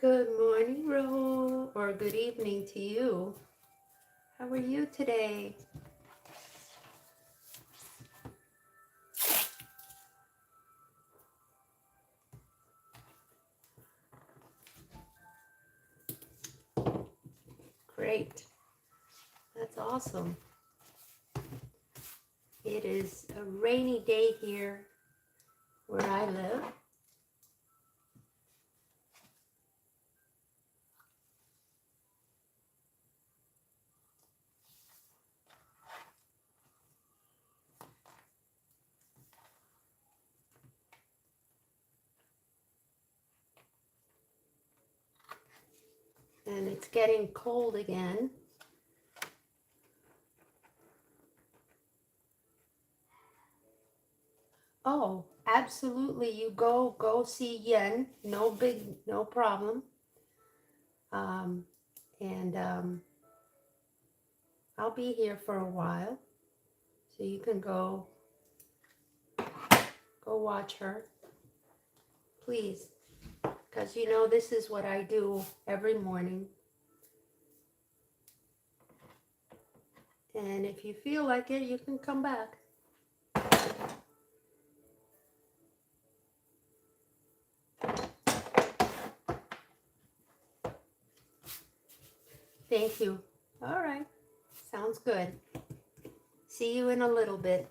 Good morning, Ro, or good evening to you. How are you today? Great. That's awesome. It is a rainy day here where I live. And it's getting cold again. Oh, absolutely. You go see Yen. No problem. And I'll be here for a while. So you can go watch her. Please. Because you know this is what I do every morning. And if you feel like it, you can come back. Thank you. All right. Sounds good. See you in a little bit.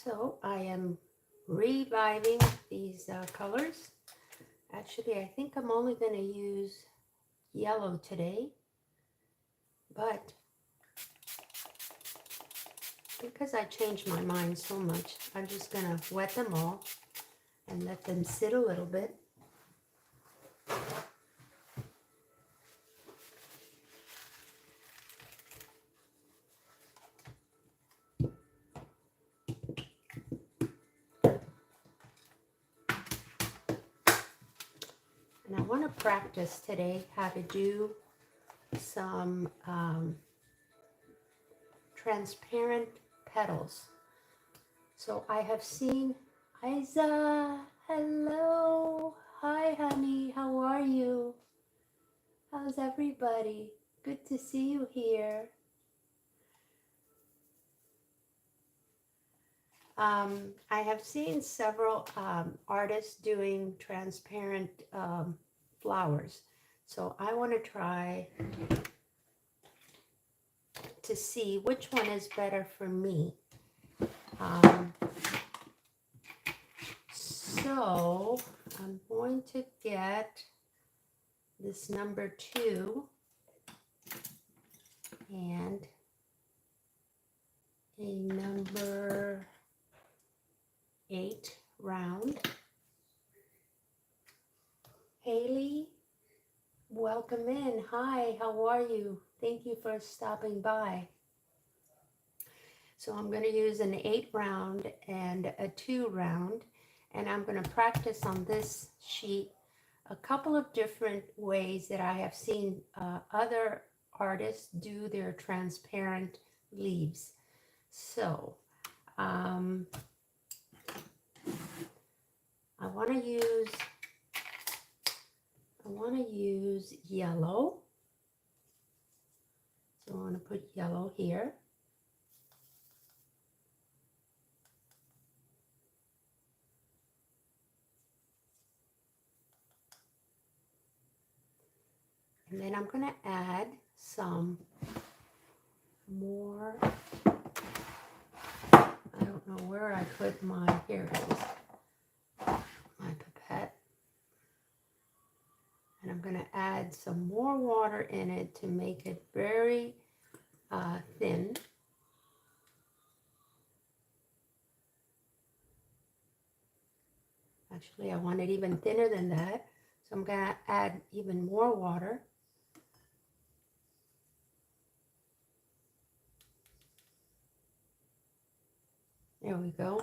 So I am reviving these colors. Actually, I think I'm only going to use yellow today, but because I changed my mind so much, I'm just going to wet them all and let them sit a little bit. And I want to practice today how to do some transparent petals. So I have seen Isa, hello, hi honey, how are you? How's everybody? Good to see you here. I have seen several artists doing transparent flowers. So I want to try to see which one is better for me. So I'm going to get this number 2 and a number 8 round. Haley, welcome in. Hi, how are you? Thank you for stopping by. So I'm going to use an 8 round and a 2 round, and I'm going to practice on this sheet a couple of different ways that I have seen other artists do their transparent leaves. So I want to use yellow. So I want to put yellow here. And then I'm going to add some more. I don't know where I put my, here it is, my pipette. And I'm going to add some more water in it to make it very thin. Actually, I want it even thinner than that. So I'm going to add even more water. There we go.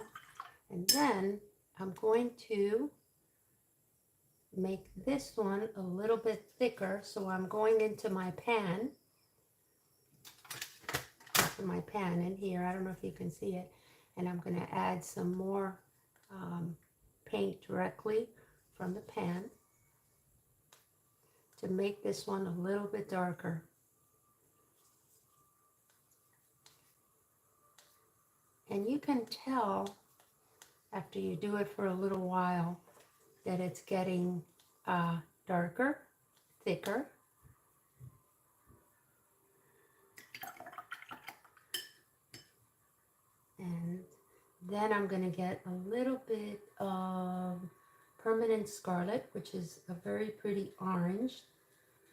And then I'm going to make this one a little bit thicker. So I'm going into my pan. My pan in here. I don't know if you can see it. And I'm going to add some more paint directly from the pan to make this one a little bit darker. And you can tell after you do it for a little while that it's getting darker, thicker. And then I'm going to get a little bit of permanent scarlet, which is a very pretty orange.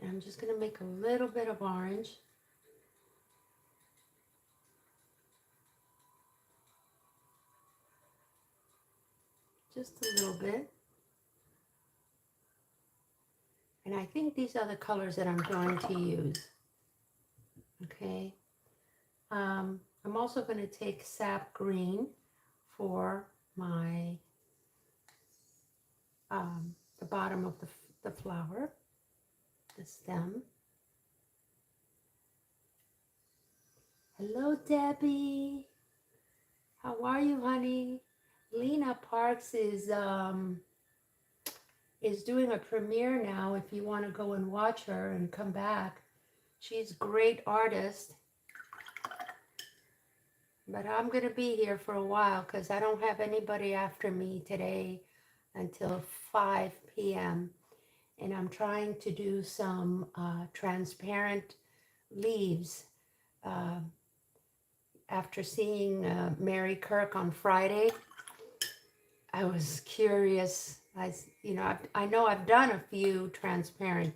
And I'm just going to make a little bit of orange. Just a little bit. And I think these are the colors that I'm going to use. Okay. I'm also going to take sap green for my the bottom of the flower, the stem. Hello, Debbie. How are you, honey? Lena Parks is doing a premiere now. If you want to go and watch her and come back, she's a great artist. But I'm going to be here for a while because I don't have anybody after me today until 5 p.m. And I'm trying to do some transparent leaves. After seeing Mary Kirk on Friday, I was curious. I know I've done a few transparent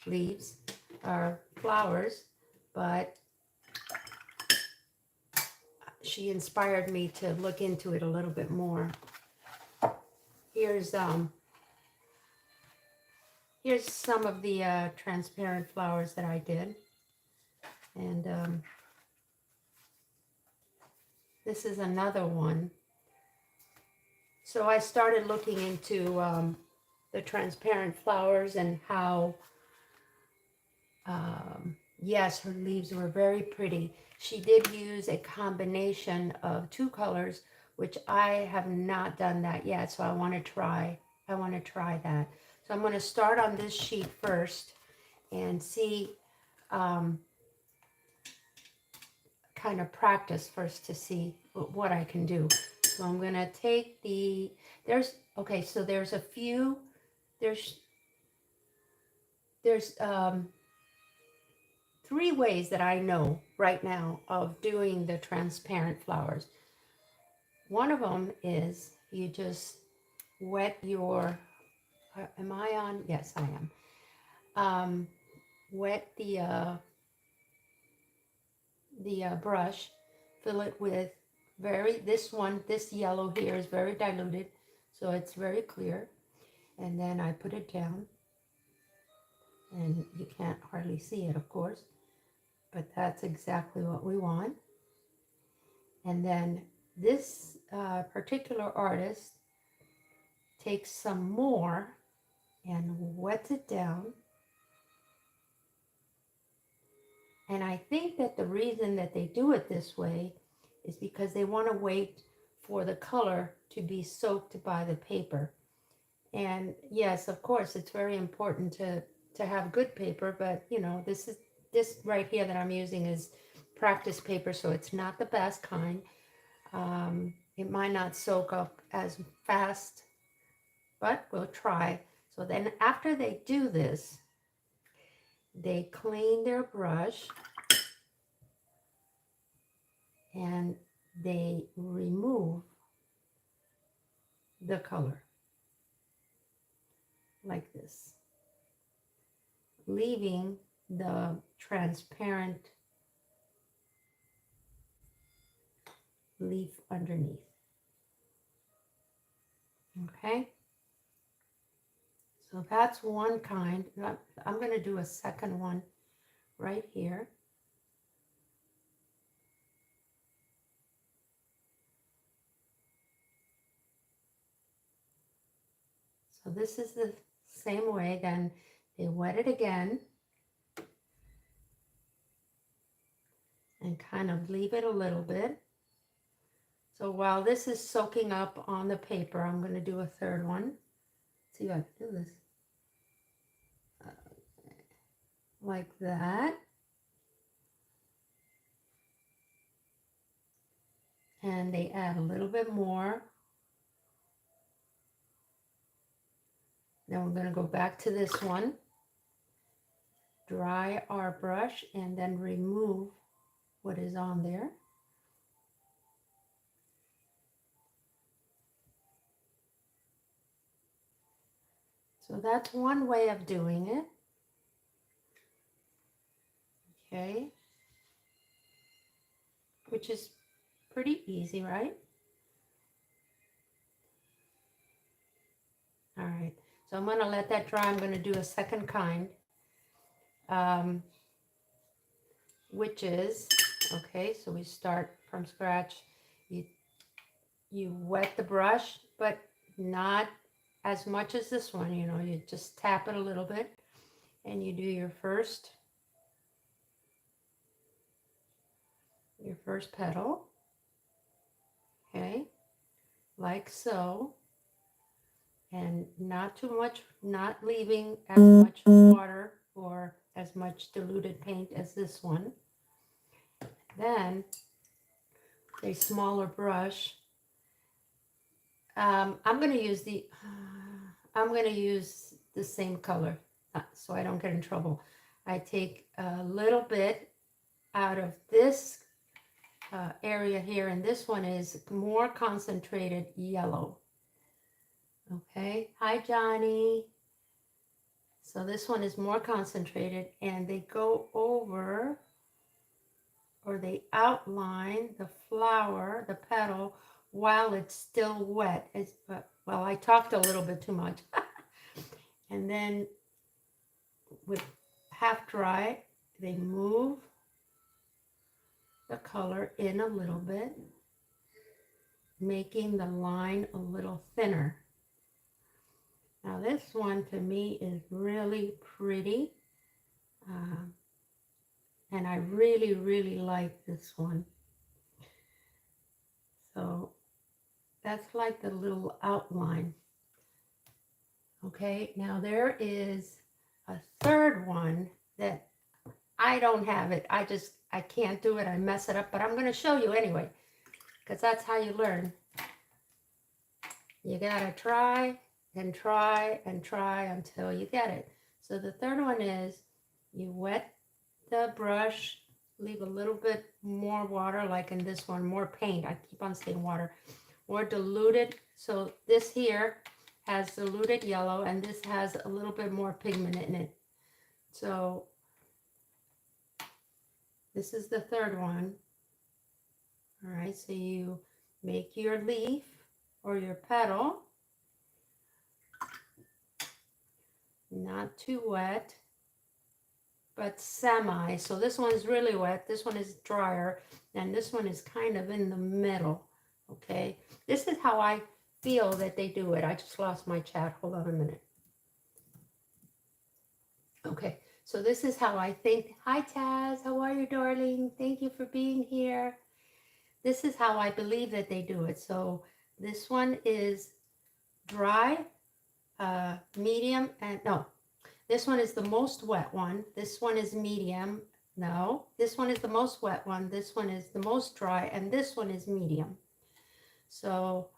leaves or flowers, but she inspired me to look into it a little bit more. Here's some of the transparent flowers that I did, and this is another one. So I started looking into the transparent flowers and how, yes, her leaves were very pretty. She did use a combination of two colors, which I have not done that yet. So I want to try that. So I'm going to start on this sheet first and see, kind of practice first to see what I can do. So I'm going to take there's a few, there's 3 ways that I know right now of doing the transparent flowers. One of them is you just wet your, am I on? Yes, I am. Wet the brush, fill it with this yellow here is very diluted, so it's very clear. And then I put it down, and you can't hardly see it, of course, but that's exactly what we want. And then this particular artist takes some more and wets it down. And I think that the reason that they do it this way is because they want to wait for the color to be soaked by the paper. And yes, of course, it's very important to have good paper, but you know, this right here that I'm using is practice paper, so it's not the best kind. It might not soak up as fast, but we'll try. So then after they do this, they clean their brush and they remove the color like this, leaving the transparent leaf underneath. Okay, so that's one kind. I'm going to do a second one right here. So this is the same way. Then they wet it again and kind of leave it a little bit. So while this is soaking up on the paper, I'm going to do a third one. Let's see if I can do this. Like that. And they add a little bit more. Then we're going to go back to this one. Dry our brush and then remove what is on there. So that's one way of doing it. Okay. Which is pretty easy, right? All right. So I'm going to let that dry. I'm going to do a second kind, which is, okay, so we start from scratch. You wet the brush, but not as much as this one, you know, you just tap it a little bit and you do your first petal, okay, like so, and not too much, not leaving as much water or as much diluted paint as this one. Then a smaller brush. I'm going to use the same color so I don't get in trouble. I take a little bit out of this area here, and this one is more concentrated yellow. Okay, hi Johnny. So this one is more concentrated, and they go over, or they outline the flower, the petal, while it's still wet. Well, I talked a little bit too much. And then with half dry, they move the color in a little bit, making the line a little thinner. Now this one to me is really pretty. And I really, really like this one. So that's like the little outline. Okay, now there is a third one that I don't have it. I can't do it. I mess it up, but I'm going to show you anyway, because that's how you learn. You got to try and try and try until you get it. So the third one is you wet the brush, leave a little bit more water, like in this one, more paint. I keep on saying water, more diluted. So this here has diluted yellow, and this has a little bit more pigment in it. So this is the third one. All right, so you make your leaf or your petal, not too wet, but semi. So this one's really wet, this one is drier, and this one is kind of in the middle. Okay, this is how I feel that they do it. I just lost my chat. Hold on a minute. Okay, so this is how I think. Hi Taz, how are you, darling? Thank you for being here. This is how I believe that they do it. So this one is dry, medium, and no, this one is the most wet one. This one is medium. No, this one is the most wet one. This one is the most dry, and this one is medium. So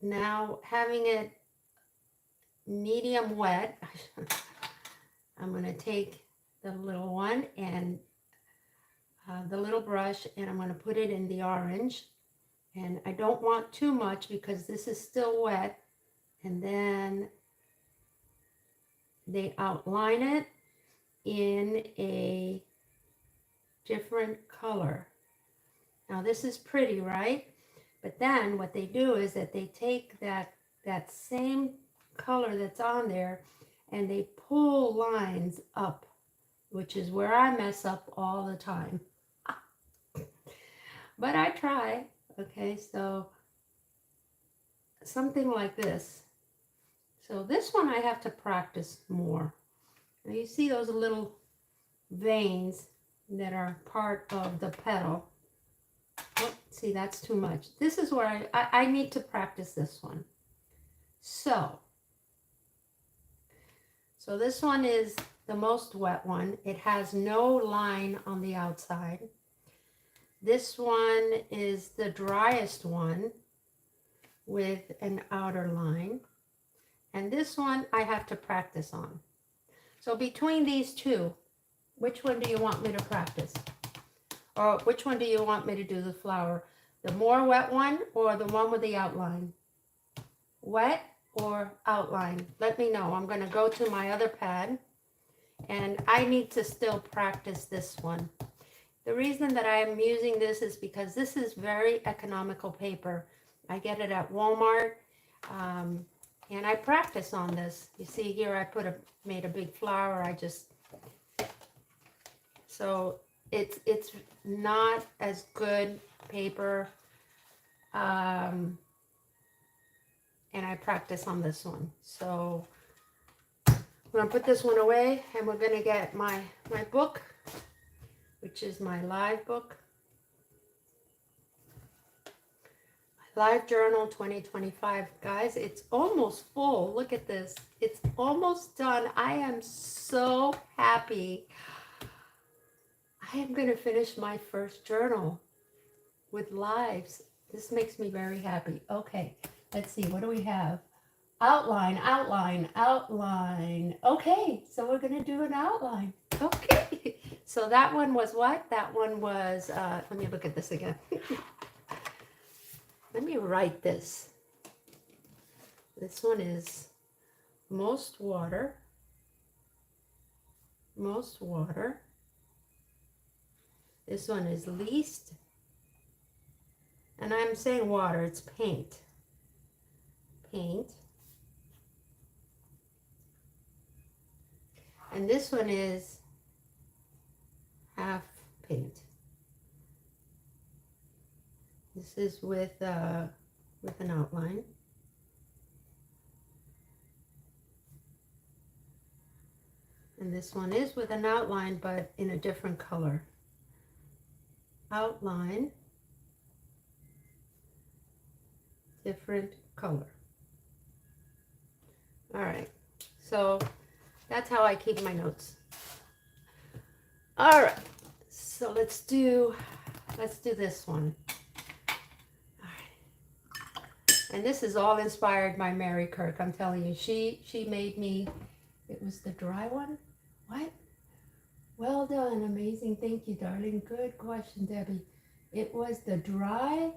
now having it medium wet, I'm going to take the little one and the little brush, and I'm going to put it in the orange. And I don't want too much because this is still wet. And then they outline it in a different color. Now this is pretty, right? But then what they do is that they take that same color that's on there and they pull lines up, which is where I mess up all the time. But I try. Okay, so something like this. So this one I have to practice more. Now you see those little veins that are part of the petal. Oh, see, that's too much. This is where I need to practice this one. So this one is the most wet one. It has no line on the outside. This one is the driest one with an outer line. And this one I have to practice on. So between these two, which one do you want me to practice? Or which one do you want me to do the flower? The more wet one or the one with the outline? Wet or outline? Let me know. I'm going to go to my other pad and I need to still practice this one. The reason that I am using this is because this is very economical paper. I get it at Walmart. And I practice on this. You see here I made a big flower. So it's not as good paper. And I practice on this one. So I'm gonna put this one away and we're gonna get my book, which is my live book. Live Journal 2025. Guys, it's almost full. Look at this. It's almost done. I am so happy. I am going to finish my first journal with lives. This makes me very happy. Okay, let's see. What do we have? Outline, outline, outline. Okay, so we're going to do an outline. Okay. So that one was what? That one was, let me look at this again. Let me write this. This one is most water. Most water. This one is least. And I'm saying water, it's paint. Paint. And this one is half paint. This is with an outline. And this one is with an outline, but in a different color. Outline, different color. All right, so that's how I keep my notes. All right, so let's do this one. And this is all inspired by Mary Kirk. I'm telling you, she made me. It was the dry one. What? Well done, amazing. Thank you, darling. Good question, Debbie. It was the dry.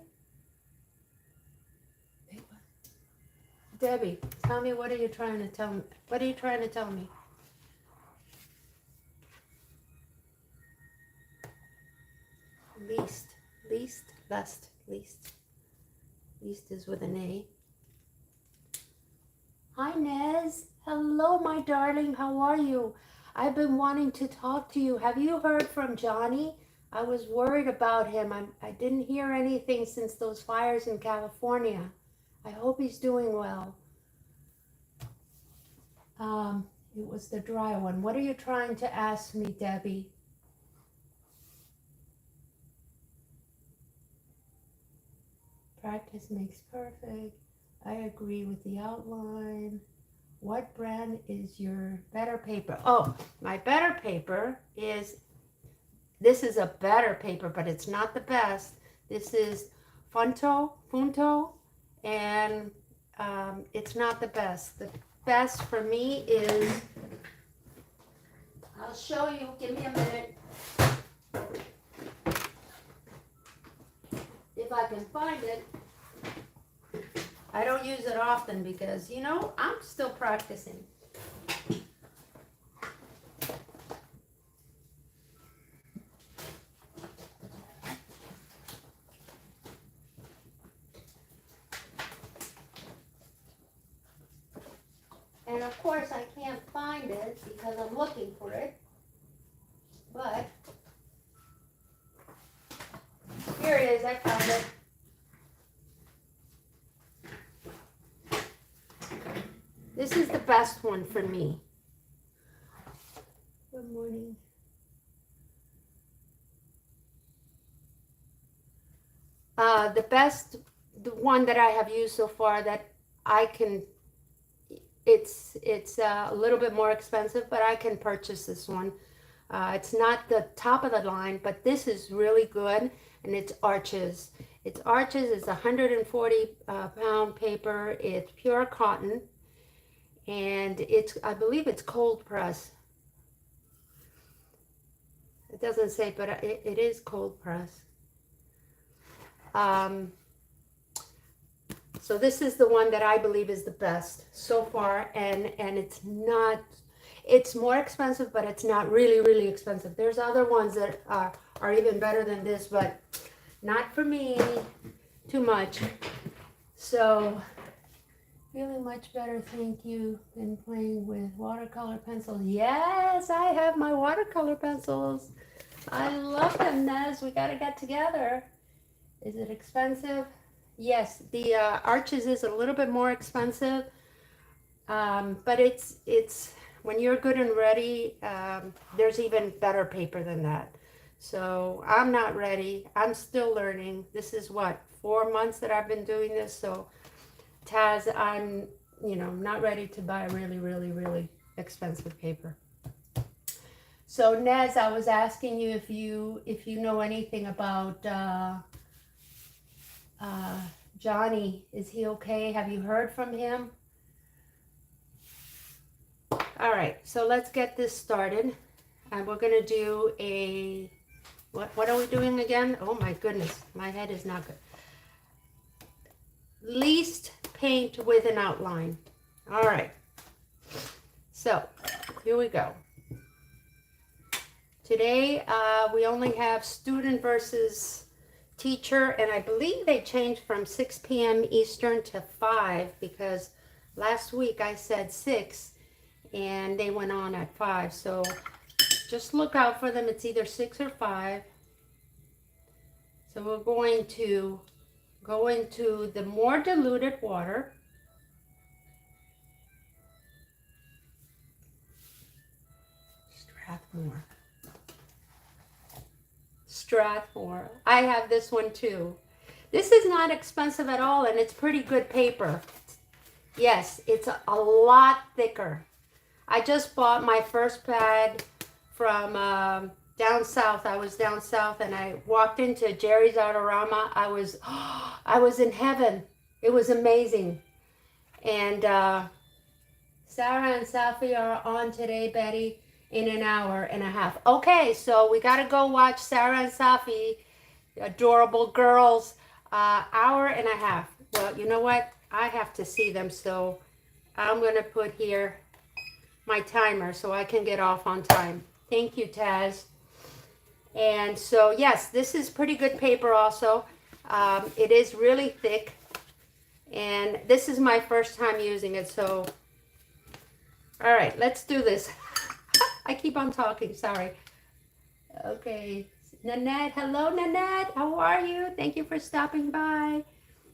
Debbie, tell me, what are you trying to tell me? What are you trying to tell me? Least, least. Least is with an A. Hi, Nez. Hello, my darling. How are you? I've been wanting to talk to you. Have you heard from Johnny? I was worried about him. I didn't hear anything since those fires in California. I hope he's doing well. It was the dry one. What are you trying to ask me, Debbie? Practice makes perfect. I agree with the outline. What brand is your better paper? Oh, my better paper is, this is a better paper, but it's not the best. This is Funto, and it's not the best. The best for me is, I'll show you, give me a minute. If I can find it. I don't use it often because, you know, I'm still practicing. And of course I can't find it because I'm looking for it. But here it is, I found it. last one for me. Good morning. The one that I have used so far that I can, it's a little bit more expensive, but I can purchase this one. It's not the top of the line, but this is really good, and it's Arches. It's Arches. It's 140 pound paper. It's pure cotton, and I believe it's cold press. It doesn't say, but it is cold press. So this is the one that I believe is the best so far, and it's more expensive, but it's not really expensive. There's other ones that are even better than this, but not for me, too much. So feeling much better, thank you. Been playing with watercolor pencils. Yes, I have my watercolor pencils. I love them, Nez. We gotta get together. Is it expensive? Yes, the Arches is a little bit more expensive, but it's when you're good and ready, there's even better paper than that. So I'm not ready. I'm still learning. This is what, 4 months that I've been doing this. So Taz, I'm not ready to buy really expensive paper. So Nez, I was asking you if you know anything about Johnny. Is he okay? Have you heard from him? All right, so let's get this started. And we're gonna do a, what are we doing again? Oh my goodness, my head is not good. Least paint with an outline. All right, so here we go. Today we only have student versus teacher, and I believe they changed from 6 p.m. Eastern to 5, because last week I said 6 and they went on at 5. So just look out for them. It's either 6 or 5. So we're going to go into the more diluted water. Strathmore. I have this one too. This is not expensive at all, and it's pretty good paper. Yes, it's a lot thicker. I just bought my first pad from down south. I was down south, and I walked into Jerry's Artorama. I was in heaven. It was amazing. And Sarah and Safi are on today, Betty, in an hour and a half. Okay, so we got to go watch Sarah and Safi, adorable girls, hour and a half. Well, you know what? I have to see them, so I'm going to put here my timer so I can get off on time. Thank you, Taz. And so, yes, this is pretty good paper also. It is really thick, and this is my first time using it, so all right, let's do this. I keep on talking, sorry. Okay, Nanette, hello Nanette, how are you? Thank you for stopping by.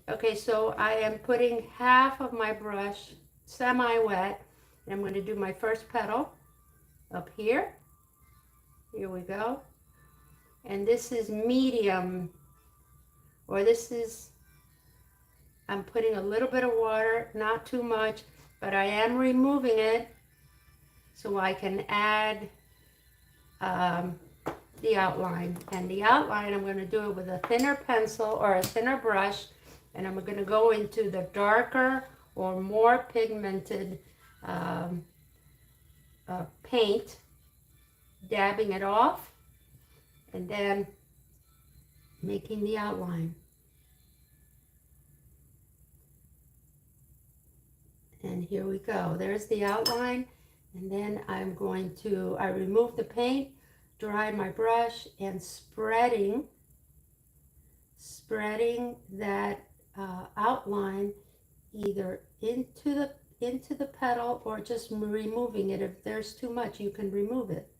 Okay, so I am putting half of my brush semi-wet, and I'm going to do my first petal up here. Here we go. And this is medium, or this is, I'm putting a little bit of water, not too much, but I am removing it so I can add the outline. And the outline, I'm going to do it with a thinner pencil or a thinner brush, and I'm going to go into the darker or more pigmented paint, dabbing it off, and then making the outline. And here we go. There's the outline. And then I'm going to, I remove the paint, dry my brush, and spreading that outline either into the petal or just removing it. If there's too much, you can remove it.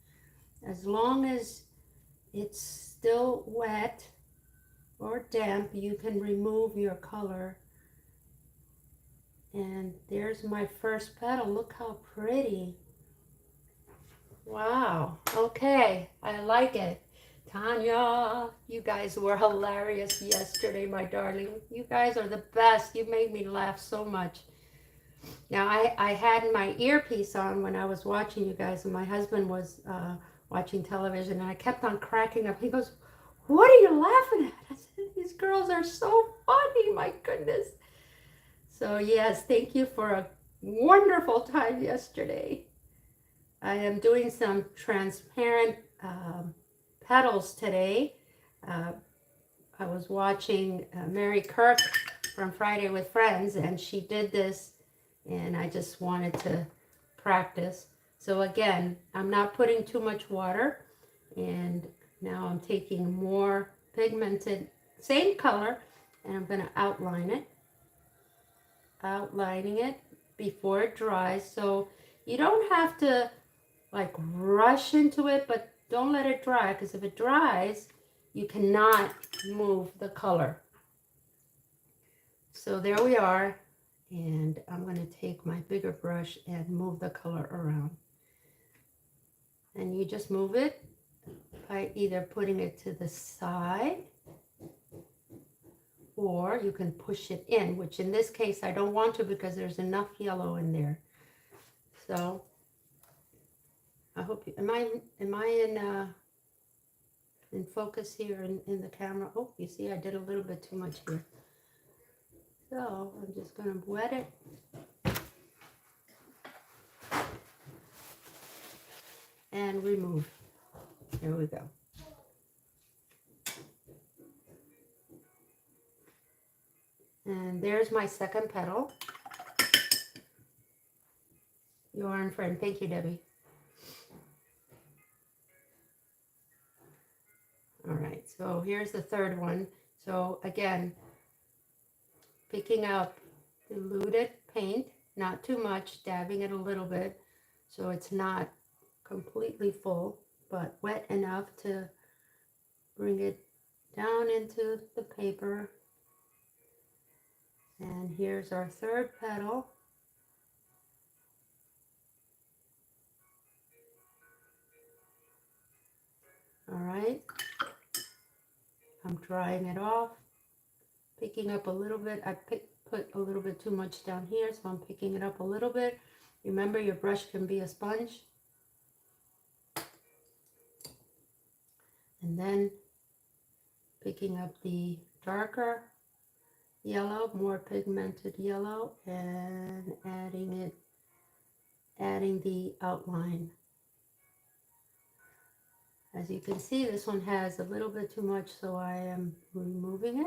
As long as it's still wet or damp, you can remove your color And there's my first petal. Look how pretty. Wow. Okay. I like it. Tanya, you guys were hilarious yesterday, my darling. You guys are the best. You made me laugh so much. Now, I had my earpiece on when I was watching you guys, and my husband was watching television, and I kept on cracking up. He goes, "What are you laughing at?" I said, "These girls are so funny, my goodness." So, yes, thank you for a wonderful time yesterday. I am doing some transparent petals today. Uh, I was watching Mary Kirk from Friday with Friends, and she did this, and I just wanted to practice. So again, I'm not putting too much water, and now I'm taking more pigmented, same color, and I'm going to outlining it before it dries. So you don't have to like rush into it, but don't let it dry, because if it dries, you cannot move the color. So there we are, and I'm going to take my bigger brush and move the color around. And you just move it by either putting it to the side, or you can push it in, which in this case I don't want to because there's enough yellow in there. So I hope you, am I in focus here in the camera? Oh, you see I did a little bit too much here. So I'm just going to wet it. And remove. There we go. And there's my second petal. You're in friend. Thank you, Debbie. All right, so here's the third one. So again, picking up diluted paint, not too much, dabbing it a little bit so it's not completely full, but wet enough to bring it down into the paper. And here's our third petal. All right, I'm drying it off, picking up a little bit. I put a little bit too much down here, so I'm picking it up a little bit. Remember, your brush can be a sponge. And then picking up the darker yellow, more pigmented yellow, and adding the outline. As you can see, this one has a little bit too much, so I am removing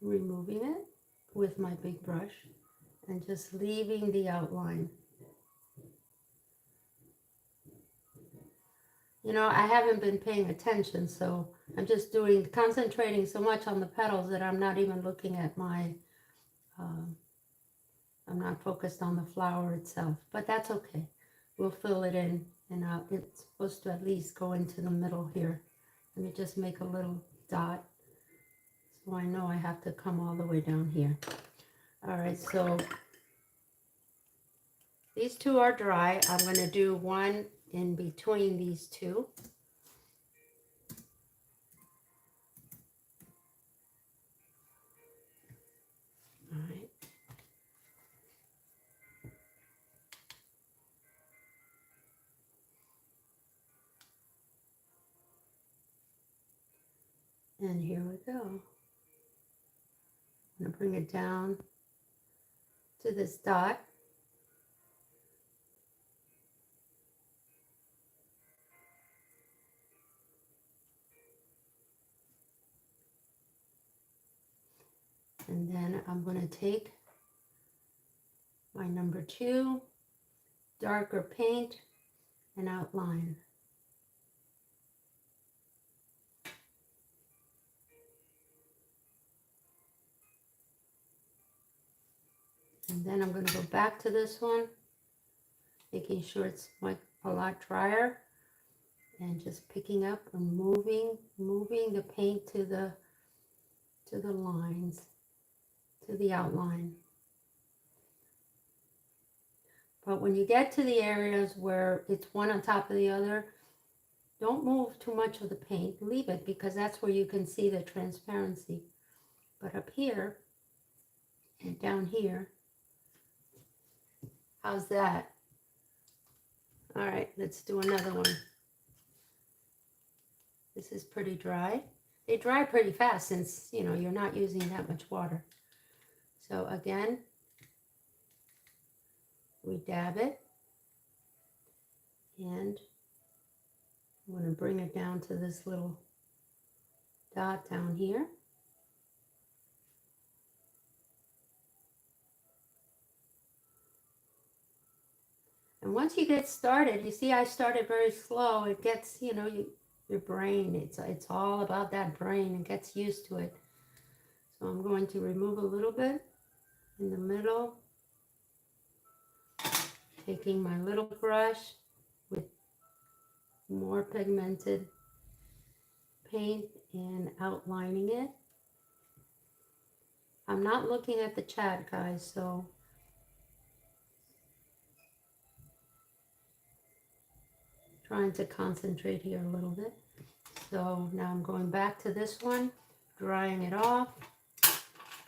it with my big brush and just leaving the outline. You know, I haven't been paying attention, so I'm just concentrating so much on the petals that I'm not even looking at my, I'm not focused on the flower itself, but that's okay. We'll fill it in, and it's supposed to at least go into the middle here. Let me just make a little dot so I know I have to come all the way down here. All right, so these two are dry. I'm going to do one in between these two. All right. And here we go. I'm going to bring it down to this dot. And then I'm going to take my number 2 darker paint and outline. And then I'm going to go back to this one, making sure it's like a lot drier, and just picking up and moving the paint to the lines, to the outline. But when you get to the areas where it's one on top of the other, don't move too much of the paint. Leave it, because that's where you can see the transparency. But up here and down here, how's that? All right, let's do another one. This is pretty dry. They dry pretty fast since, you know, you're not using that much water. So again, we dab it, and I'm going to bring it down to this little dot down here. And once you get started, you see I started very slow. It gets, you know, your brain, it's all about that brain. It gets used to it. So I'm going to remove a little bit in the middle, taking my little brush with more pigmented paint and outlining it. I'm not looking at the chat, guys, so trying to concentrate here a little bit. So now I'm going back to this one, drying it off,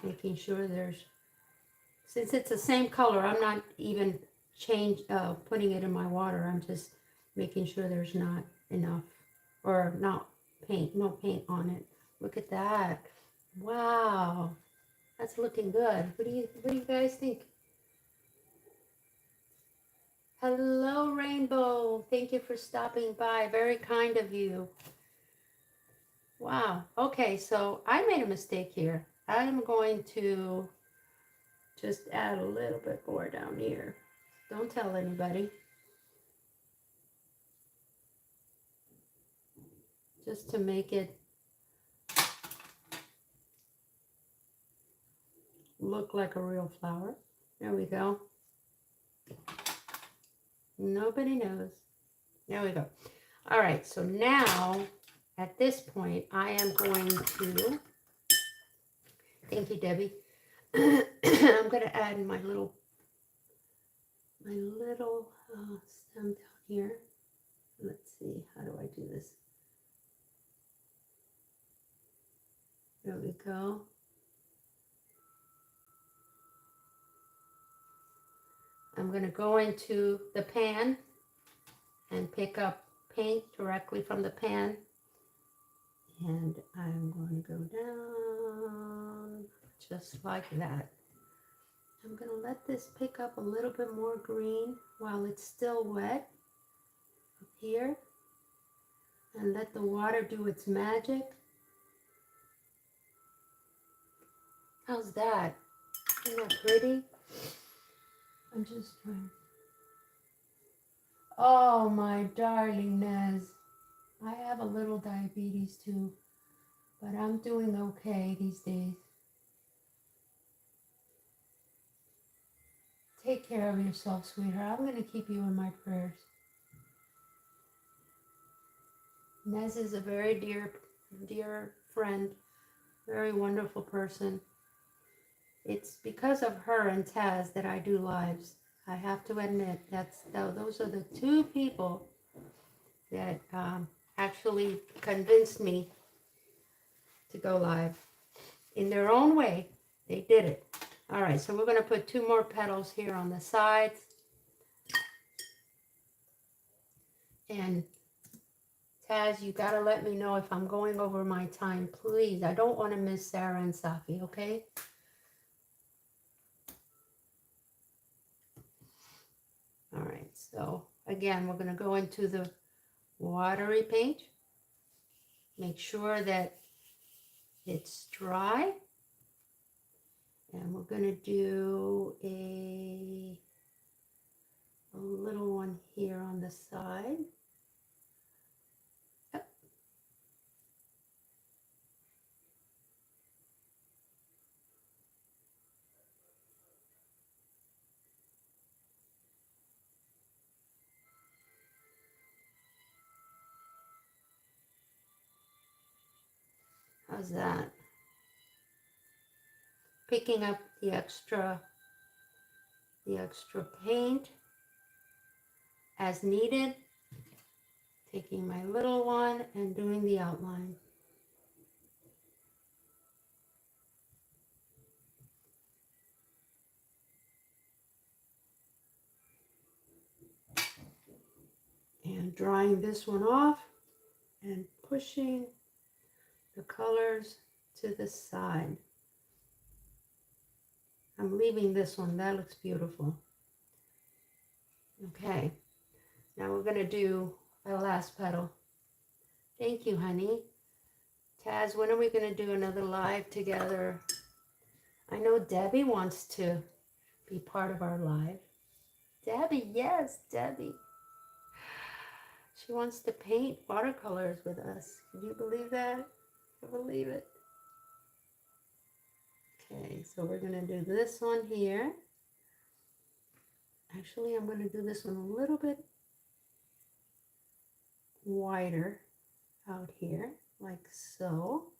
making sure there's, since it's the same color, I'm not even putting it in my water. I'm just making sure there's not enough, or not paint, no paint on it. Look at that. Wow, that's looking good. What do you guys think? Hello, Rainbow. Thank you for stopping by. Very kind of you. Wow. Okay, so I made a mistake here. I'm going to just add a little bit more down here. Don't tell anybody. Just to make it look like a real flower. There we go. Nobody knows. There we go. All right, so now at this point, I am going to, thank you, Debbie. I'm going to add my little stem down here. Let's see, how do I do this? There we go. I'm going to go into the pan and pick up paint directly from the pan. And I'm going to go down just like that. I'm going to let this pick up a little bit more green while it's still wet up here. And let the water do its magic. How's that? Isn't that pretty? I'm just trying. Oh, my darling Nez. I have a little diabetes too, but I'm doing okay these days. Take care of yourself, sweetheart. I'm going to keep you in my prayers. Nez is a very dear friend, very wonderful person. It's because of her and Taz that I do lives. I have to admit, those are the two people that actually convinced me to go live. In their own way, they did it. All right, so we're going to put 2 more petals here on the sides. And Taz, you got to let me know if I'm going over my time, please. I don't want to miss Sarah and Safi, okay? All right, so again, we're going to go into the watery paint. Make sure that it's dry. And we're going to do a little one here on the side. Yep. How's that? Picking up the extra paint as needed, taking my little one and doing the outline. And drying this one off and pushing the colors to the side. I'm leaving this one, that looks beautiful. Okay, now we're gonna do our last petal. Thank you, honey. Taz, when are we gonna do another live together? I know Debbie wants to be part of our live. Debbie, yes, Debbie. She wants to paint watercolors with us. Can you believe that? I believe it. Okay, so we're going to do this one here. Actually, I'm going to do this one a little bit wider out here, like so.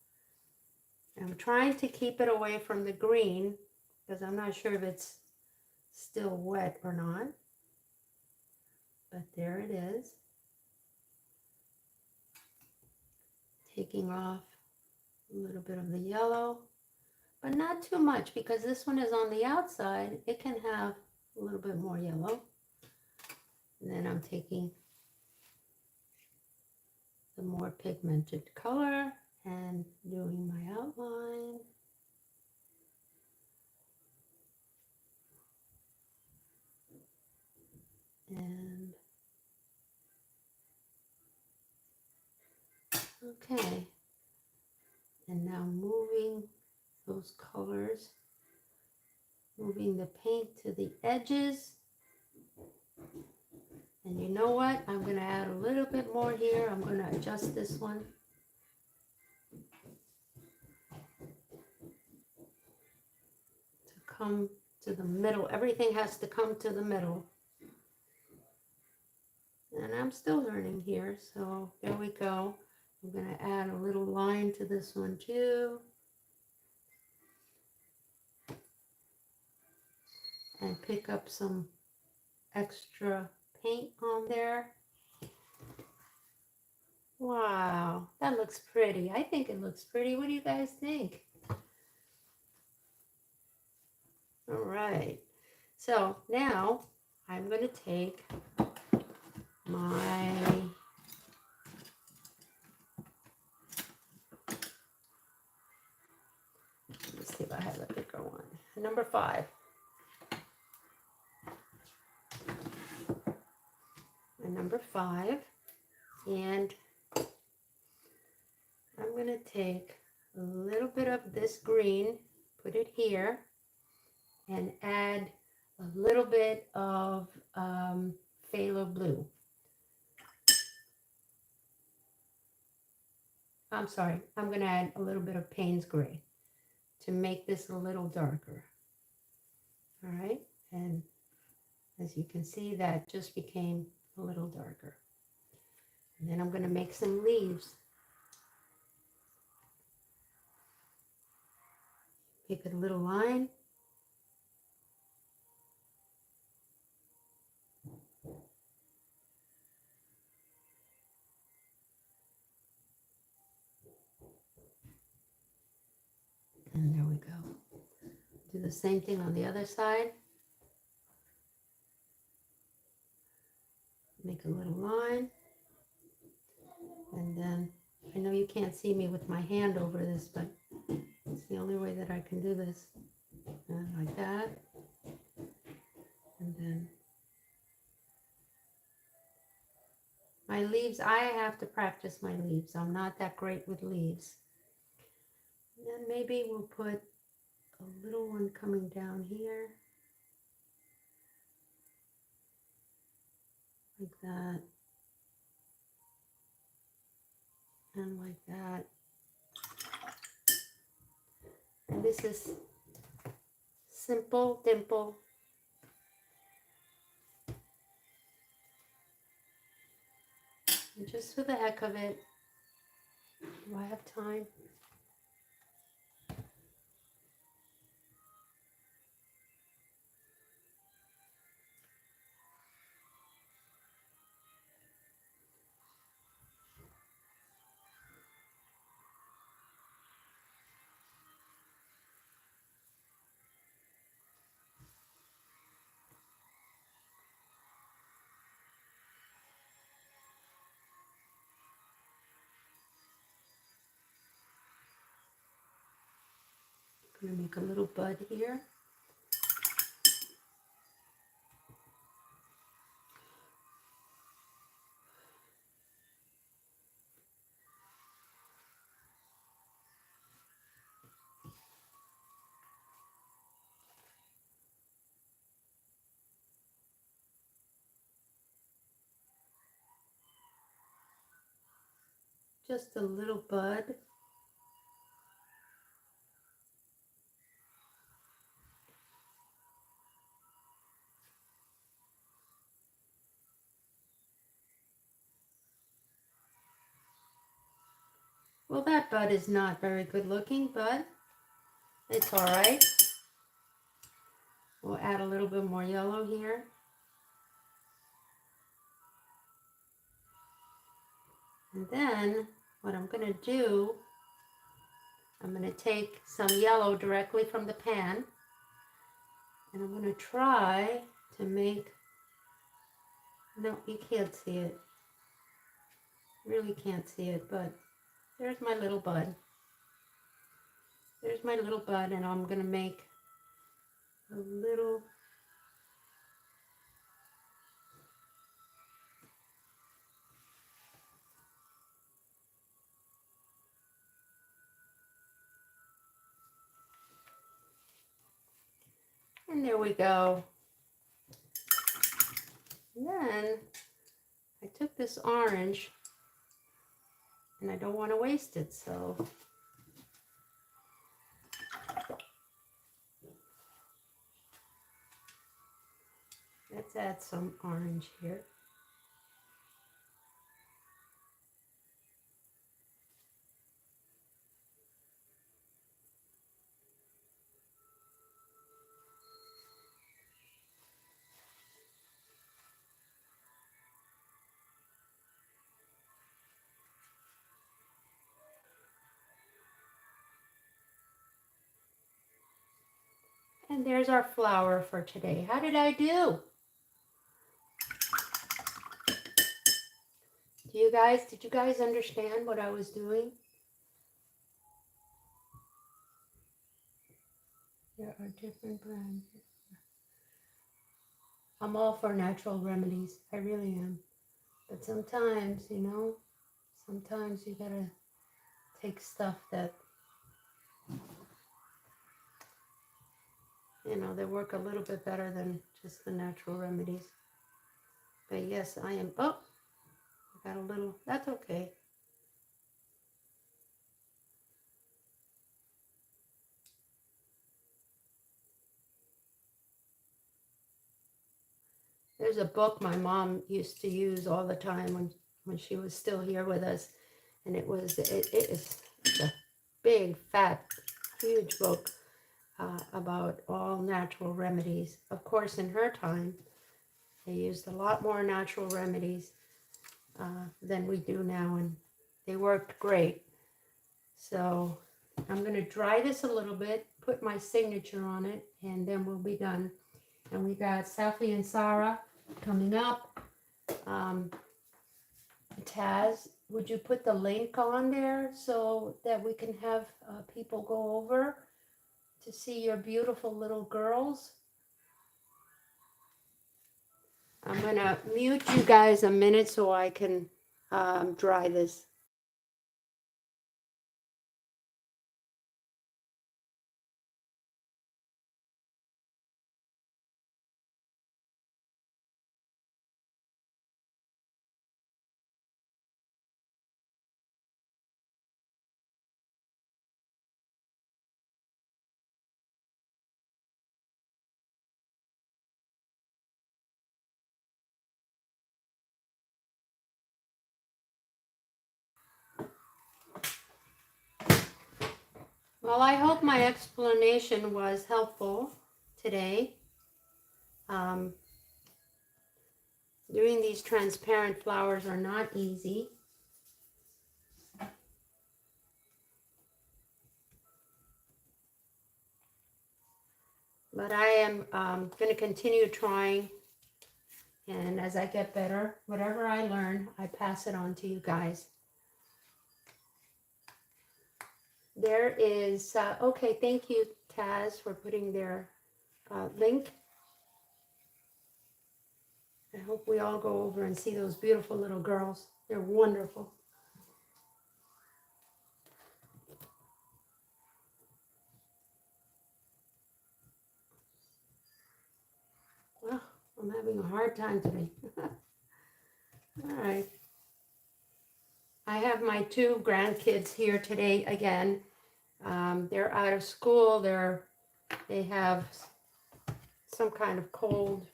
I'm trying to keep it away from the green because I'm not sure if it's still wet or not. But there it is. Taking off a little bit of the yellow, but not too much because this one is on the outside. It can have a little bit more yellow. And then I'm taking the more pigmented color and doing my outline. And okay, and now moving those colors, moving the paint to the edges. And you know what? I'm going to add a little bit more here. I'm going to adjust this one. To come to the middle. Everything has to come to the middle. And I'm still learning here, so there we go. I'm going to add a little line to this one too. And pick up some extra paint on there. Wow, that looks pretty. I think it looks pretty. What do you guys think? All right. So now I'm going to take my let's see if I have a bigger one. Number 5. Number 5, and I'm going to take a little bit of this green, put it here, and add a little bit of phthalo blue. I'm sorry, I'm going to add a little bit of Payne's gray to make this a little darker. All right, and as you can see, that just became a little darker. And then I'm going to make some leaves. Pick a little line. And there we go. Do the same thing on the other side. Make a little line. And then, I know you can't see me with my hand over this, but it's the only way that I can do this. And like that. And then my leaves, I have to practice my leaves. I'm not that great with leaves. And then maybe we'll put a little one coming down here. Like that. And like that. And this is Simple Dimple. And just for the heck of it, do I have time? I'm gonna make a little bud here. Just a little bud. Well, that bud is not very good looking, but it's all right. We'll add a little bit more yellow here. And then what I'm going to do, I'm going to take some yellow directly from the pan, and I'm going to try to make, no, you can't see it. Really can't see it, but there's my little bud. There's my little bud, and I'm going to make a little, and there we go. And then I took this orange, and I don't want to waste it, so let's add some orange here. And there's our flower for today. How did I do? Did you guys understand what I was doing? There are different brands. I'm all for natural remedies. I really am. But sometimes, you know, sometimes you gotta take stuff that, you know, they work a little bit better than just the natural remedies. But yes, I am, oh, I got a little, that's okay. There's a book my mom used to use all the time when she was still here with us. And it is a big, fat, huge book about all natural remedies. Of course, in her time, they used a lot more natural remedies than we do now, and they worked great. So I'm going to dry this a little bit, put my signature on it, and then we'll be done. And we got Safi and Sarah coming up. Taz, would you put the link on there so that we can have people go over to see your beautiful little girls? I'm going to mute you guys a minute so I can dry this. Well, I hope my explanation was helpful today. Doing these transparent flowers are not easy. But I am going to continue trying. And as I get better, whatever I learn, I pass it on to you guys. there is, okay, thank you, Taz, for putting their link. I hope we all go over and see those beautiful little girls. They're wonderful. Well, I'm having a hard time today. All right. I have my two grandkids here today again. They're out of school. They have some kind of cold.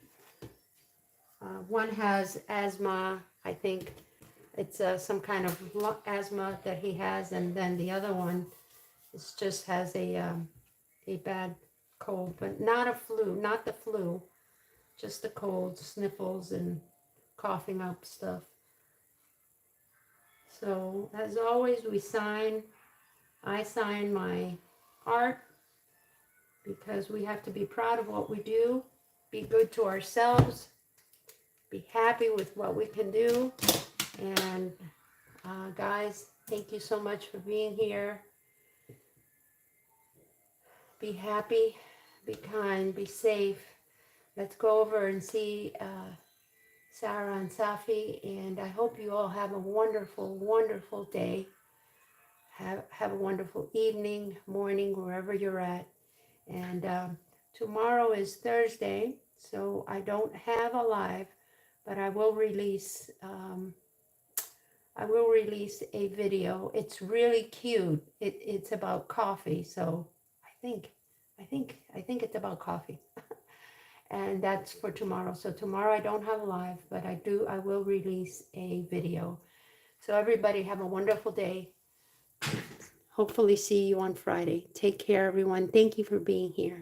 One has asthma. I think it's some kind of asthma that he has, and then the other one is just has a bad cold, but not a flu, not the flu, just the cold, sniffles and coughing up stuff. So as always, I sign my art because we have to be proud of what we do, be good to ourselves, be happy with what we can do. And guys, thank you so much for being here. Be happy, be kind, be safe. Let's go over and see Sarah and Safi, and I hope you all have a wonderful, wonderful day. Have a wonderful evening, morning, wherever you're at. And tomorrow is Thursday, so I don't have a live, but I will release a video. It's really cute. It's about coffee, so I think it's about coffee. And that's for tomorrow. So tomorrow I don't have a live, but I will release a video. So everybody have a wonderful day. Hopefully see you on Friday. Take care, everyone. Thank you for being here.